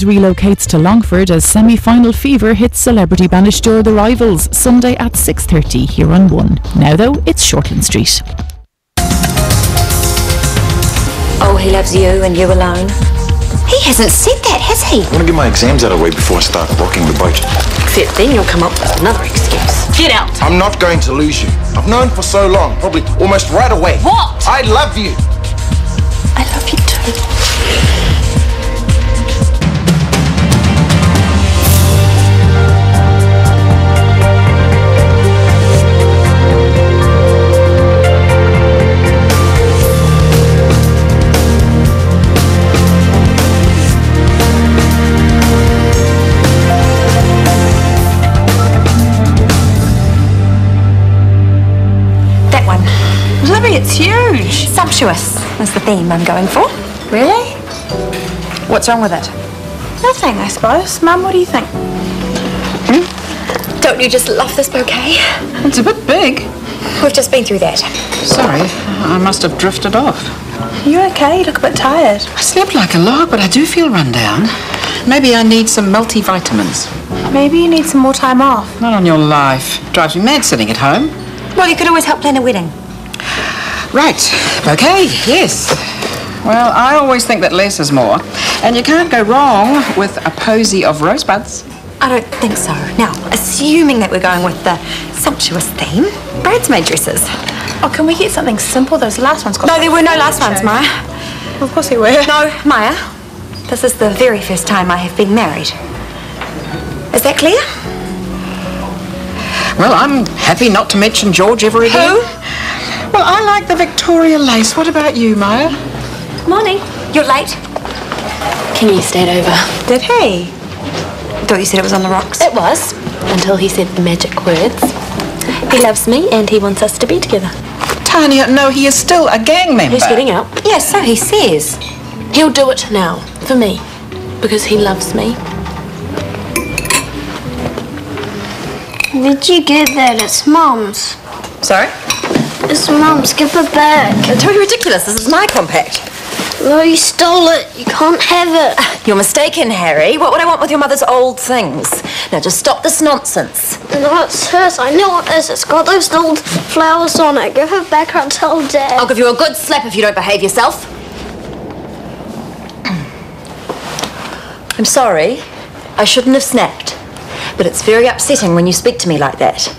Relocates to Longford as semi-final fever hits celebrity banished The Rivals Sunday at 6:30 here on 1. Now though, it's Shortland Street. Oh, he loves you and you alone. He hasn't said that, has he? I want to get my exams out of the way before I start rocking the boat. Except then you'll come up with another excuse. Get out! I'm not going to lose you. I've known for so long, probably almost right away. What? I love you. I love you too. It's huge. Sumptuous is the theme I'm going for. Really? What's wrong with it? Nothing, I suppose. Mum, what do you think? Don't you just love this bouquet? It's a bit big. We've just been through that. Sorry, I must have drifted off. You okay? You look a bit tired. I slept like a log, but I do feel run down. Maybe I need some multivitamins. Maybe you need some more time off. Not on your life. Drives me mad sitting at home. Well, you could always help plan a wedding. Right. Okay, yes. Well, I always think that less is more. And you can't go wrong with a posy of rosebuds. I don't think so. Now, assuming that we're going with the sumptuous theme, Brad's made dresses. Oh, can we get something simple? Those last ones got... No, there were no last ones, Maya. Well, of course there were. No, Maya. This is the very first time I have been married. Is that clear? Well, I'm happy not to mention George ever again. Who? Well, I like the Victoria lace. What about you, Maya? Morning. You're late. Kingy stayed over. Did he? Thought you said it was on the rocks. It was, until he said the magic words. He loves me and he wants us to be together. Tanya, no, he is still a gang member. He's getting out. Yes, so he says. He'll do it now, for me, because he loves me. Did you get that? It's Mum's. Sorry? It's Mum's. Give it back. Don't be ridiculous. This is my compact. No, you stole it. You can't have it. You're mistaken, Harry. What would I want with your mother's old things? Now, just stop this nonsense. No, it's hers. I know it is. It's got those little flowers on it. Give it back or I'll tell Dad. I'll give you a good slap if you don't behave yourself. I'm sorry. I shouldn't have snapped. But it's very upsetting when you speak to me like that.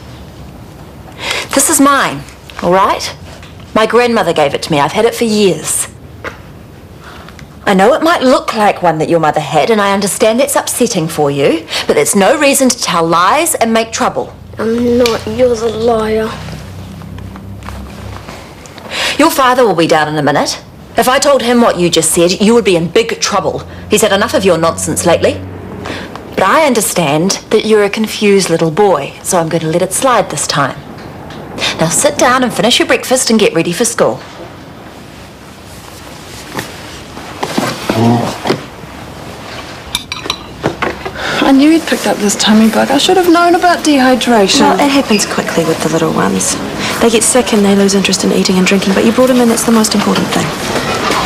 This is mine, all right? My grandmother gave it to me. I've had it for years. I know it might look like one that your mother had, and I understand that's upsetting for you, but there's no reason to tell lies and make trouble. I'm not. You're the liar. Your father will be down in a minute. If I told him what you just said, you would be in big trouble. He's had enough of your nonsense lately. But I understand that you're a confused little boy, so I'm going to let it slide this time. Now sit down and finish your breakfast and get ready for school. I knew you'd picked up this tummy bug. I should have known about dehydration. Well, it happens quickly with the little ones. They get sick and they lose interest in eating and drinking, but you brought him in, that's the most important thing.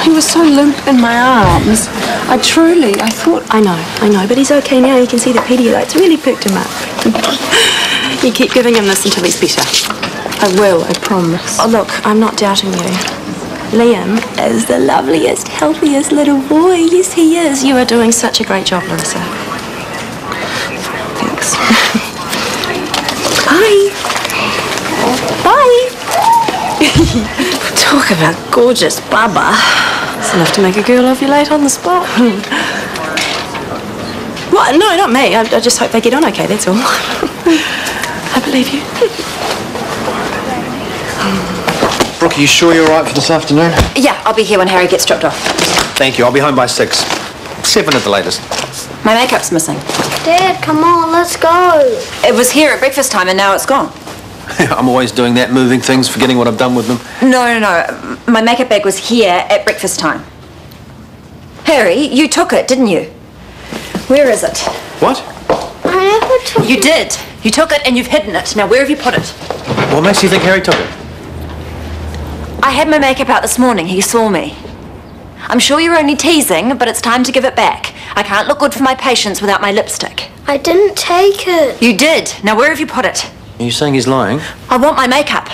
He was so limp in my arms. I thought... I know, but he's okay now. You can see the Pedialyte's really picked him up. You keep giving him this until he's better. I will, I promise. Oh, look, I'm not doubting you. Liam is the loveliest, healthiest little boy. Yes, he is. You are doing such a great job, Larissa. Thanks. Bye. Bye. Talk about gorgeous baba. It's enough to make a girl ovulate on the spot. What? No, not me. I just hope they get on okay, that's all. I believe you. Brooke, are you sure you're all right for this afternoon? Yeah, I'll be here when Harry gets dropped off. Thank you. I'll be home by 6. 7 at the latest. My makeup's missing. Dad, come on, let's go. It was here at breakfast time and now it's gone. I'm always doing that, moving things, forgetting what I've done with them. No. My makeup bag was here at breakfast time. Harry, you took it, didn't you? Where is it? What? I never took You did. You took it and you've hidden it. Now, where have you put it? What makes you think Harry took it? I had my makeup out this morning. He saw me. I'm sure you're only teasing, but it's time to give it back. I can't look good for my patients without my lipstick. I didn't take it. You did. Now where have you put it? Are you saying he's lying? I want my makeup.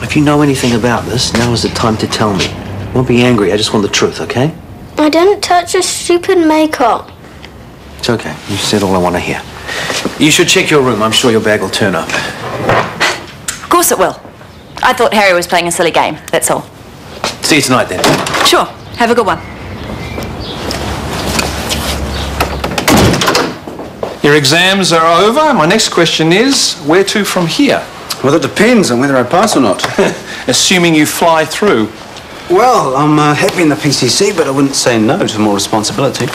If you know anything about this, now is the time to tell me. Don't be angry, I just want the truth, okay? I didn't touch your stupid makeup. It's okay, you said all I want to hear. You should check your room, I'm sure your bag will turn up. Of course it will. I thought Harry was playing a silly game, that's all. See you tonight then. Sure, have a good one. Your exams are over. My next question is, where to from here? Well, it depends on whether I pass or not. Assuming you fly through. Well, I'm happy in the PCC, but I wouldn't say no to more responsibility.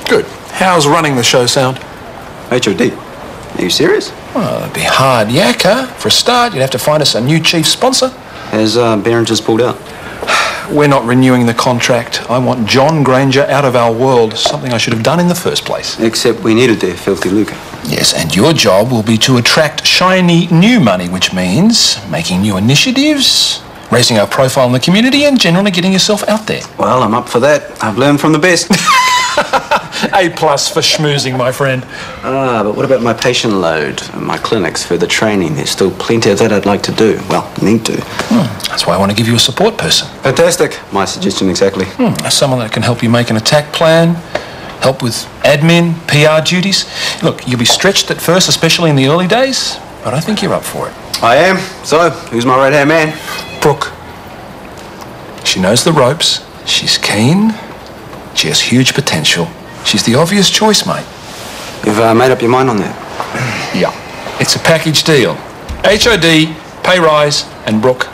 Good. How's running the show sound? HOD. Are you serious? Well, it'd be hard yakka. For a start, you'd have to find us a new chief sponsor. Has Barrington's pulled out? We're not renewing the contract. I want John Granger out of our world, something I should have done in the first place. Except we needed their filthy lucre. Yes, and your job will be to attract shiny new money, which means making new initiatives, raising our profile in the community, and generally getting yourself out there. Well, I'm up for that. I've learned from the best. A+ for schmoozing, my friend. But what about my patient load, my clinics, further training? There's still plenty of that I'd like to do. Well, need to. That's why I want to give you a support person. Fantastic. My suggestion exactly. Someone that can help you make an attack plan, help with admin, PR duties. Look, you'll be stretched at first, especially in the early days, but I think you're up for it. I am. So, who's my right-hand man? Brooke. She knows the ropes. She's keen. She has huge potential. She's the obvious choice, mate. You've made up your mind on that? Yeah. It's a package deal. HOD, pay rise, and Brooke.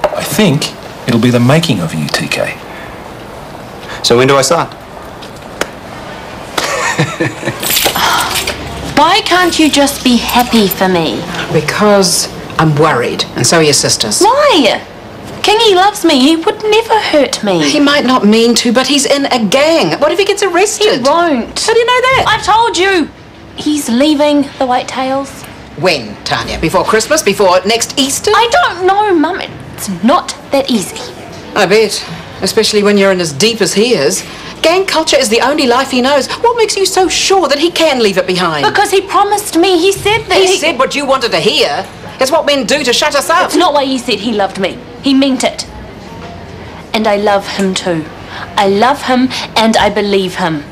I think it'll be the making of you, TK. So when do I start? Why can't you just be happy for me? Because I'm worried, and so are your sisters. Why? Kingy loves me. He would never hurt me. He might not mean to, but he's in a gang. What if he gets arrested? He won't. How do you know that? I've told you. He's leaving the Whitetails. When, Tanya? Before Christmas? Before next Easter? I don't know, Mum. It's not that easy. I bet. Especially when you're in as deep as he is. Gang culture is the only life he knows. What makes you so sure that he can leave it behind? Because he promised me. He said that he said what you wanted to hear. It's what men do to shut us up. It's not why he said he loved me. He meant it. And I love him too. I love him and I believe him.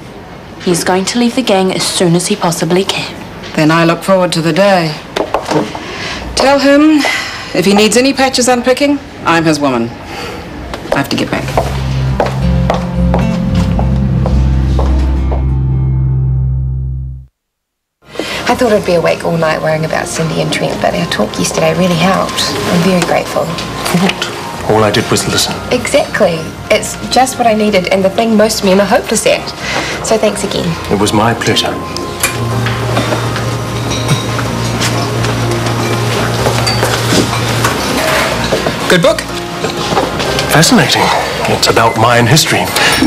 He's going to leave the gang as soon as he possibly can. Then I look forward to the day. Tell him if he needs any patches unpicking, I'm his woman. I have to get back. I thought I'd be awake all night worrying about Cindy and Trent, but our talk yesterday really helped. I'm very grateful. For what? All I did was listen. Exactly. It's just what I needed and the thing most men are hopeless at. So thanks again. It was my pleasure. Good book? Fascinating. It's about Mayan history.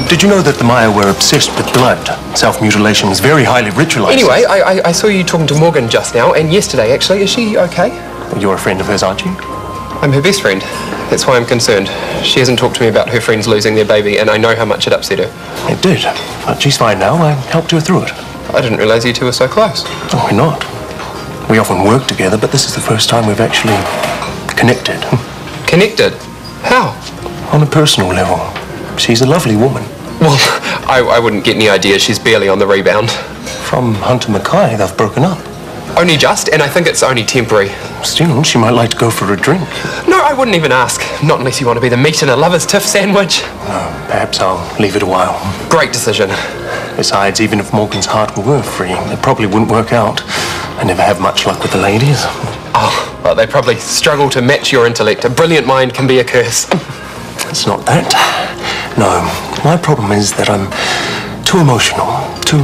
Did you know that the Maya were obsessed with blood? Self-mutilation was very highly ritualized. Anyway, I saw you talking to Morgan just now, and yesterday, actually. Is she okay? You're a friend of hers, aren't you? I'm her best friend. That's why I'm concerned. She hasn't talked to me about her friends losing their baby, and I know how much it upset her. It did, but she's fine now. I helped her through it. I didn't realise you two were so close. Oh, we're not. We often work together, but this is the first time we've actually connected. Connected? How? On a personal level. She's a lovely woman. Well, I wouldn't get any idea. She's barely on the rebound. From Hunter Mackay, they've broken up. Only just, and I think it's only temporary. Still, she might like to go for a drink. No, I wouldn't even ask. Not unless you want to be the meat in a lover's tiff sandwich. Perhaps I'll leave it a while. Great decision. Besides, even if Morgan's heart were free, it probably wouldn't work out. I never have much luck with the ladies. Oh, well, they probably struggle to match your intellect. A brilliant mind can be a curse. It's not that. No, my problem is that I'm too emotional, too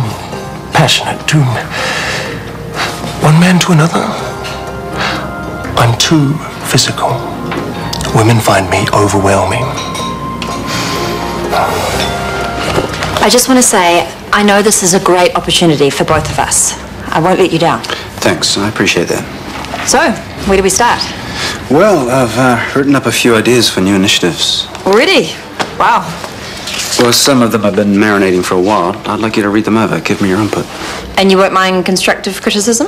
passionate, too... one man to another. I'm too physical. Women find me overwhelming. I just want to say, I know this is a great opportunity for both of us. I won't let you down. Thanks, I appreciate that. So, where do we start? Well, I've written up a few ideas for new initiatives. Already? Wow. Well, some of them have been marinating for a while. I'd like you to read them over. Give me your input. And you won't mind constructive criticism?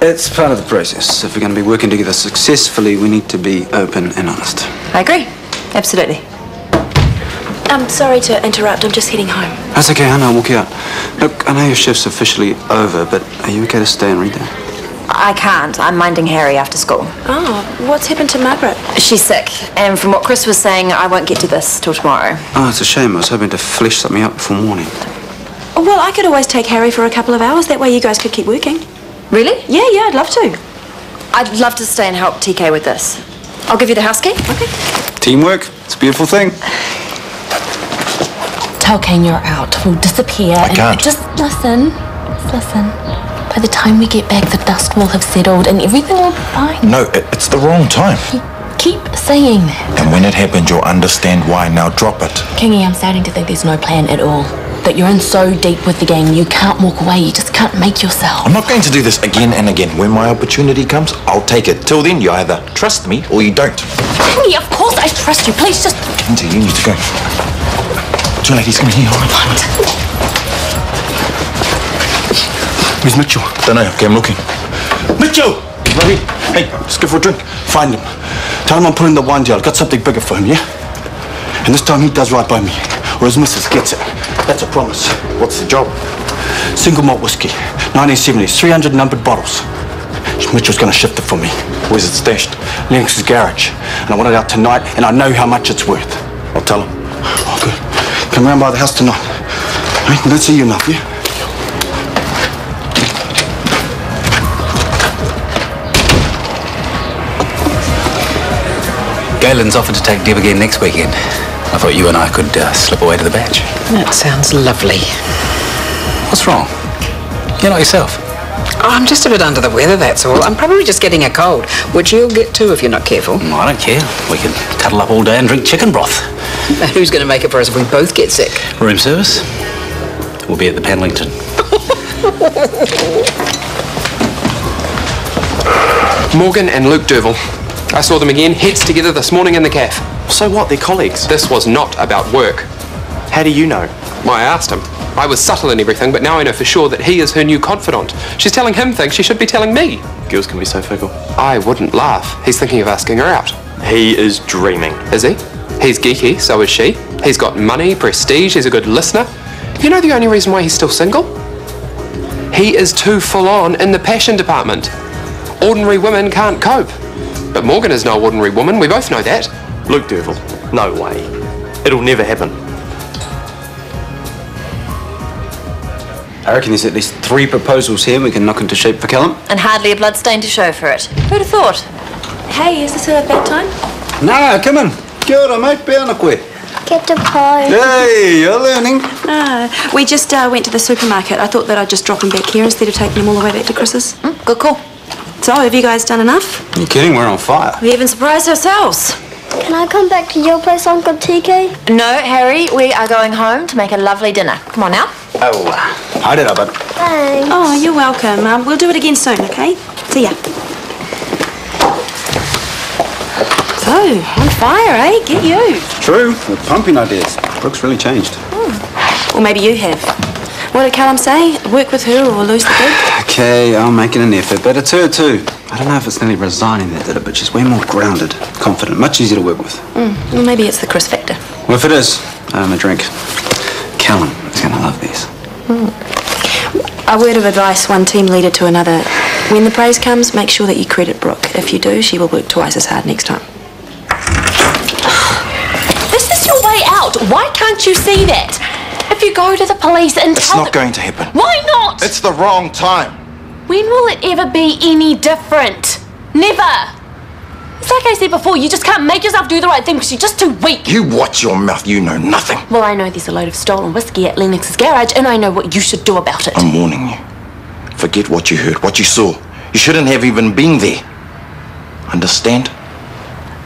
It's part of the process. If we're going to be working together successfully, we need to be open and honest. I agree. Absolutely. I'm sorry to interrupt. I'm just heading home. That's okay, Hannah. I'll walk you out. Look, I know your shift's officially over, but are you okay to stay and read there? I can't. I'm minding Harry after school. Oh, what's happened to Margaret? She's sick, and from what Chris was saying, I won't get to this till tomorrow. Oh, it's a shame. I was hoping to flesh something up before morning. Oh, well, I could always take Harry for a couple of hours. That way you guys could keep working. Really? Yeah, I'd love to. I'd love to stay and help TK with this. I'll give you the house key. Okay. Teamwork. It's a beautiful thing. Tell Kane you're out. We'll disappear. I can't. Just listen. Just listen. By the time we get back, the dust will have settled and everything will be fine. No, it's the wrong time. You keep saying that. And when it happens, you'll understand why. Now drop it. Kingy, I'm starting to think there's no plan at all. That you're in so deep with the game, you can't walk away. You just can't make yourself. I'm not going to do this again and again. When my opportunity comes, I'll take it. Till then, you either trust me or you don't. Kingy, of course I trust you. Please just... Kinty, you need to go. Two ladies coming here. What? Where's Mitchell? Don't know. Okay, I'm looking. Mitchell! Robbie, hey, just go for a drink. Find him. Tell him I'm putting the wine deal. I've got something bigger for him, yeah? And this time he does right by me, or his missus gets it. That's a promise. What's the job? Single malt whiskey, 1970s, 300 numbered bottles. Mitchell's gonna shift it for me. Where's it stashed? Lennox's garage. And I want it out tonight, and I know how much it's worth. I'll tell him. Oh, good. Come round by the house tonight. I don't see you enough, yeah? Galen's offered to take Deb again next weekend. I thought you and I could slip away to the batch. That sounds lovely. What's wrong? You're not yourself. Oh, I'm just a bit under the weather, that's all. I'm probably just getting a cold, which you'll get too if you're not careful. No, I don't care. We can cuddle up all day and drink chicken broth. Who's going to make it for us if we both get sick? Room service. We'll be at the Panlington. Morgan and Luke Derville. I saw them again, heads together this morning in the cafe. So what? They're colleagues. This was not about work. How do you know? Well, I asked him. I was subtle and everything, but now I know for sure that he is her new confidant. She's telling him things she should be telling me. Girls can be so fickle. I wouldn't laugh. He's thinking of asking her out. He is dreaming. Is he? He's geeky, so is she. He's got money, prestige, he's a good listener. You know the only reason why he's still single? He is too full on in the passion department. Ordinary women can't cope. But Morgan is no ordinary woman, we both know that. Luke Derville, no way. It'll never happen. I reckon there's at least 3 proposals here we can knock into shape for Callum. And hardly a bloodstain to show for it. Who'd have thought? Hey, is this a bad time? No, come in. Kia ora, mate. Pēana koe. Get the pie. Hey, you're learning. We just went to the supermarket. I thought that I'd just drop them back here instead of taking them all the way back to Chris's. Good call. So, have you guys done enough? Are you kidding? We're on fire. We even surprised ourselves. Can I come back to your place, Uncle TK? No, Harry, we are going home to make a lovely dinner. Come on now. Oh, I did, but Thanks. Oh, you're welcome. We'll do it again soon, okay? See ya. So, on fire, eh? Get you. True. We're pumping ideas. Brooke's really changed. Or maybe you have. What did Callum say? Work with her or lose the gig? Okay, I'm making an effort, but it's her too. I don't know if it's nearly resigning that did it, but she's way more grounded, confident, much easier to work with. Well, maybe it's the Chris factor. Well, if it is, a drink. Callum is going to love these. A word of advice, one team leader to another. When the praise comes, make sure that you credit Brooke. If you do, she will work twice as hard next time. This is your way out. Why can't you see that? If you go to the police and It's tell not going to happen. Why not? It's the wrong time. When will it ever be any different? Never. It's like I said before, you just can't make yourself do the right thing because you're just too weak. You watch your mouth, you know nothing. Well, I know there's a load of stolen whiskey at Lennox's garage, and I know what you should do about it. I'm warning you. Forget what you heard, what you saw. You shouldn't have even been there. Understand?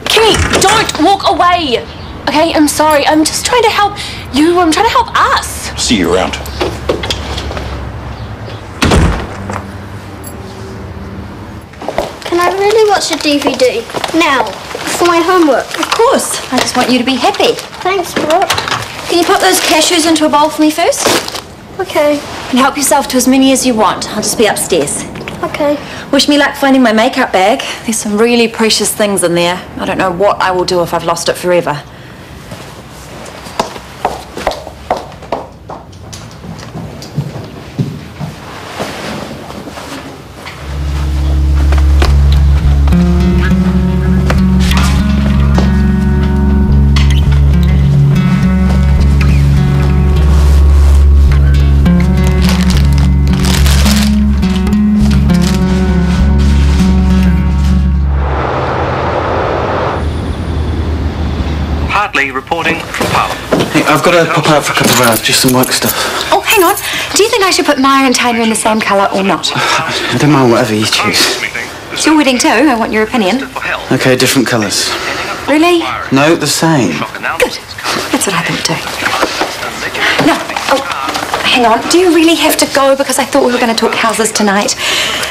Kimmy, don't walk away. Okay, I'm sorry. I'm just trying to help you. I'm trying to help us. See you around. Can I really watch the DVD? Now, for my homework. Of course. I just want you to be happy. Thanks, Brooke. Can you pop those cashews into a bowl for me first? Okay. And help yourself to as many as you want. I'll just be upstairs. Okay. Wish me luck finding my makeup bag. There's some really precious things in there. I don't know what I will do if I've lost it forever. Reporting from Parliament. Hey, I've got to pop out for a couple of hours, just some work stuff. Oh, hang on. Do you think I should put Maya and Tanya in the same colour or not? I don't mind whatever you choose. It's your wedding too. I want your opinion. Okay, different colours. Really? No, the same. Good. That's what I thought too. No. Oh, hang on. Do you really have to go? Because I thought we were going to talk houses tonight.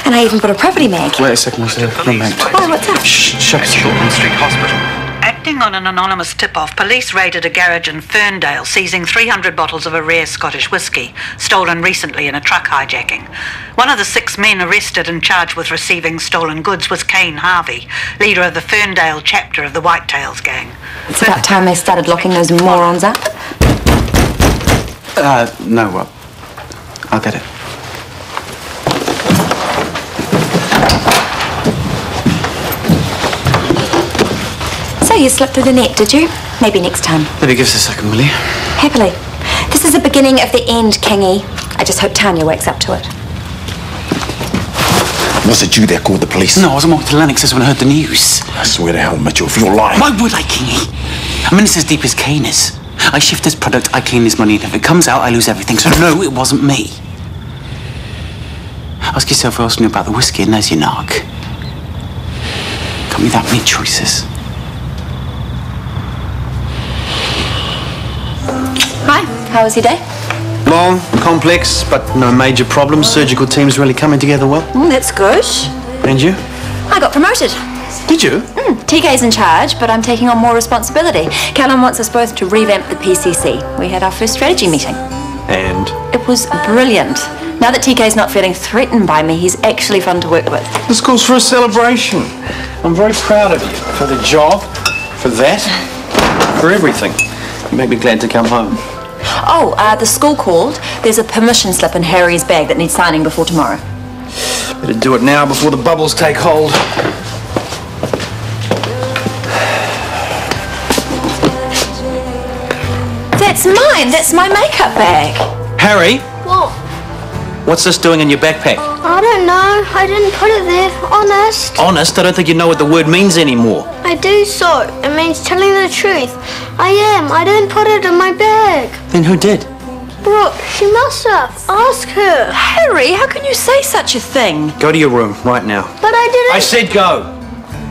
And I even brought a property mag. Wait a second, Mr. Mag. Oh, what's up? Shut Shortland Street Hospital. Acting on an anonymous tip-off, police raided a garage in Ferndale, seizing 300 bottles of a rare Scottish whisky, stolen recently in a truck hijacking. One of the 6 men arrested and charged with receiving stolen goods was Kane Harvey, leader of the Ferndale chapter of the Whitetails gang. It's about time they started locking those morons up. No, I'll get it. So you slipped through the net, did you? Maybe next time. Maybe give us a second, will you? Happily. This is the beginning of the end, Kingy. I just hope Tanya wakes up to it. Was it you that called the police? No, I was walking to Lennox's when I heard the news. I swear to hell, Mitchell, if you're lying... Why would I, Kingy? I mean, it's as deep as Kane is. I shift this product, I clean this money, and if it comes out, I lose everything. So no, it wasn't me. Ask yourself who else knew about the whiskey, and there's your knock. Got me that many choices. Hi, how was your day? Long, complex, but no major problems. Surgical team's really coming together well. That's good. And you? I got promoted. Did you? TK's in charge, but I'm taking on more responsibility. Callum wants us both to revamp the PCC. We had our first strategy meeting. And? It was brilliant. Now that TK's not feeling threatened by me, he's actually fun to work with. This calls for a celebration. I'm very proud of you. For the job, for that, for everything. You make me glad to come home. Oh, the school called. There's a permission slip in Harry's bag that needs signing before tomorrow. Better do it now before the bubbles take hold. That's mine. That's my makeup bag. Harry, What? what's this doing in your backpack? I don't know. I didn't put it there. Honest. Honest, I don't think you know what the word means anymore. I do so. It means telling the truth. I am. I didn't put it in my bag. Then who did? Brooke, she must have. Ask her. Harry, how can you say such a thing? Go to your room right now. But I didn't. I said go.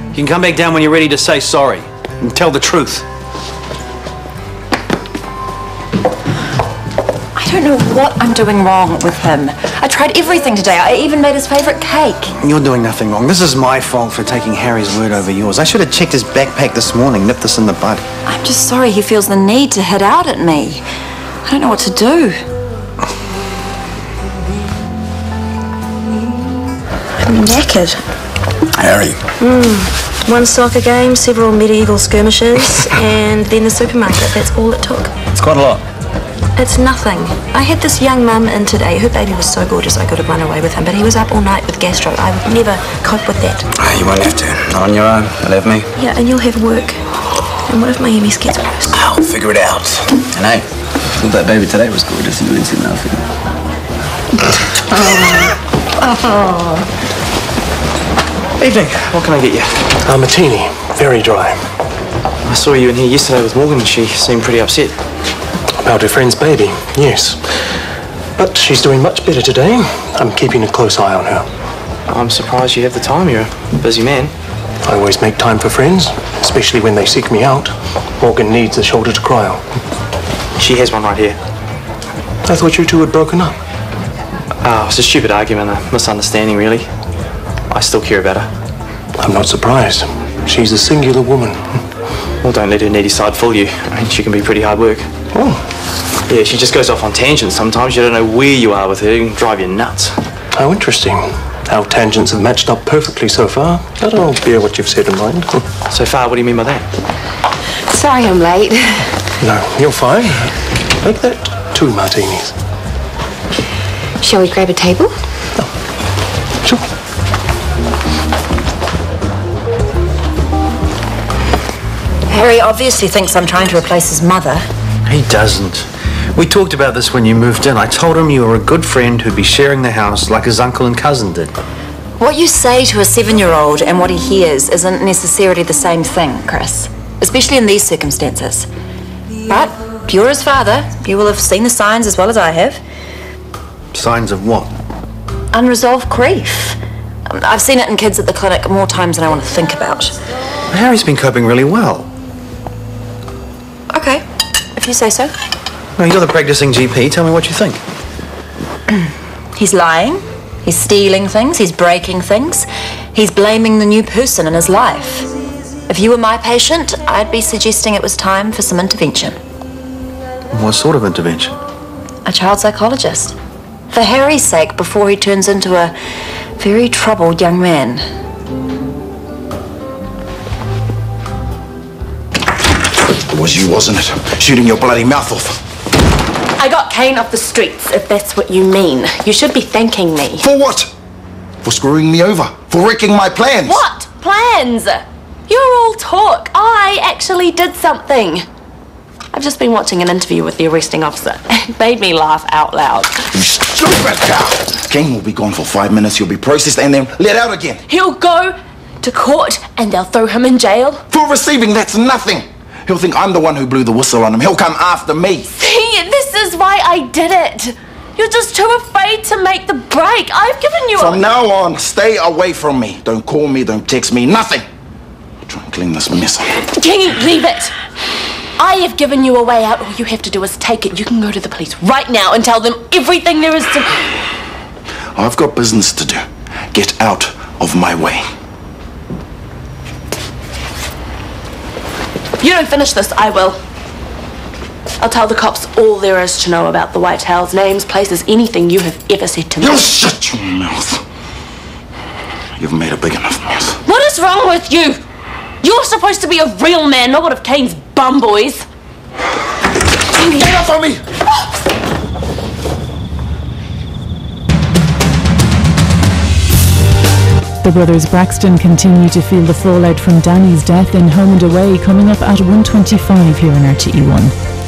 You can come back down when you're ready to say sorry and tell the truth. I don't know what I'm doing wrong with him. I tried everything today. I even made his favourite cake. You're doing nothing wrong. This is my fault for taking Harry's word over yours. I should have checked his backpack this morning, nipped this in the bud. I'm just sorry he feels the need to hit out at me. I don't know what to do. I'm knackered. Harry. One soccer game, several medieval skirmishes, and then the supermarket. That's all it took. It's quite a lot. It's nothing. I had this young mum in today. Her baby was so gorgeous I could have run away with him, but he was up all night with gastro. I would never cope with that. You won't have to. Not on your own. Believe me. Yeah, and you'll have work. And what if my MS gets worse? I'll figure it out. And hey, I thought that baby today was gorgeous. You ain't seen nothing. Evening. What can I get you? A martini. Very dry. I saw you in here yesterday with Morgan. She seemed pretty upset. About her friend's baby, yes. But she's doing much better today. I'm keeping a close eye on her. I'm surprised you have the time. You're a busy man. I always make time for friends, especially when they seek me out. Morgan needs a shoulder to cry on. She has one right here. I thought you two had broken up. Oh, it's a stupid argument, a misunderstanding, really. I still care about her. I'm not surprised. She's a singular woman. Well, don't let her needy side fool you. I mean, she can be pretty hard work. Oh. Yeah, she just goes off on tangents sometimes. You don't know where you are with her. It can drive you nuts. How interesting. Our tangents have matched up perfectly so far. But I'll bear what you've said in mind. So far, what do you mean by that? Sorry I'm late. No, you're fine. Make that 2 martinis. Shall we grab a table? Sure. Harry obviously thinks I'm trying to replace his mother. He doesn't. We talked about this when you moved in. I told him you were a good friend who'd be sharing the house like his uncle and cousin did. What you say to a 7-year-old and what he hears isn't necessarily the same thing, Chris. Especially in these circumstances. But you're his father. You will have seen the signs as well as I have. Signs of what? Unresolved grief. I've seen it in kids at the clinic more times than I want to think about. Harry's been coping really well. Okay, if you say so. Well, you're the practicing GP. Tell me what you think. He's lying. He's stealing things. He's breaking things. He's blaming the new person in his life. If you were my patient, I'd be suggesting it was time for some intervention. What sort of intervention? A child psychologist. For Harry's sake, before he turns into a very troubled young man. It was you, wasn't it? Shooting your bloody mouth off. I got Kane off the streets, if that's what you mean. You should be thanking me. For what? For screwing me over? For wrecking my plans? What? Plans? You're all talk. I actually did something. I've just been watching an interview with the arresting officer. It made me laugh out loud. You stupid cow! Kane will be gone for 5 minutes. He'll be processed and then let out again. He'll go to court and they'll throw him in jail. For receiving, that's nothing. He'll think I'm the one who blew the whistle on him. He'll come after me. See, this is why I did it. You're just too afraid to make the break. I've given you From now on, stay away from me. Don't call me, don't text me, nothing. I'll try and clean this mess up. King, leave it. I have given you a way out. All you have to do is take it. You can go to the police right now and tell them everything there is to... I've got business to do. Get out of my way. You don't finish this, I will. I'll tell the cops all there is to know about the Whitetails, names, places, anything you have ever said to me. You shut your mouth. You've made a big enough mess. What is wrong with you? You're supposed to be a real man, not one of Kane's bum boys. Get off on me! The brothers Braxton continue to feel the fallout from Danny's death in Home and Away, coming up at 1:25 here on RTE1.